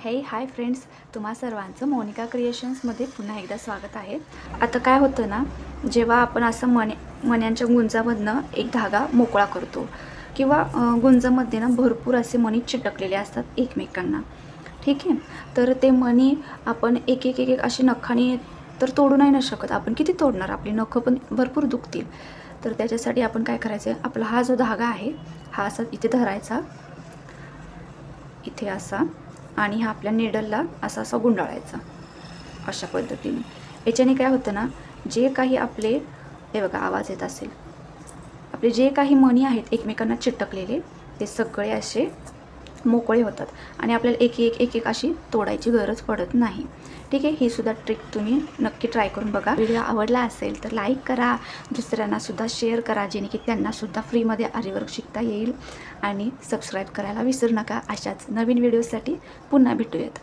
Hi friends, तुम्हा सर्वांचं मोनिका क्रिएशन्समध्ये पुन्हा एकदा स्वागत आहे। आता काय होतं ना, जेव्हा आपण असं मण्यांच्या गुंजामधनं एक धागा मोकळा करतो किंवा गुंजामध्ये ना भरपूर असे मणी चिटकलेले असतात एकमेकांना, ठीक आहे। तर ते मणी आपण एक एक एक एक असे नखाने तर तोडू नाही ना शकत। आपण किती तोडणार, आपली नखं पण भरपूर दुखतील। तर त्याच्यासाठी आपण काय करायचं, आपला हा जो धागा आहे हा असा इथे धरायचा, इथे असा, आणि हा आपल्या निडलला असा असा गुंडाळायचा अशा पद्धतीने। याच्याने काय होतं ना, जे काही आपले, हे बघा आवाज येत असेल, आपले जे काही मणी आहेत एकमेकांना चिटकलेले ते सगळे असे मोकळे होतात आणि आपल्याला एक एक एक एक अशी तोडायची गरज पडत नाही, ठीक आहे। ही सुद्धा ट्रिक तुम्ही नक्की ट्राय करून बघा। व्हिडिओ आवडला असेल तर लाईक करा, दुसऱ्यांना सुद्धा शेअर करा, जेणे की त्यांना सुद्धा फ्रीमध्ये आरीवर्क शिकता येईल, आणि सबस्क्राईब करायला विसरू नका। अशाच नवीन व्हिडिओसाठी पुन्हा भेटूयात।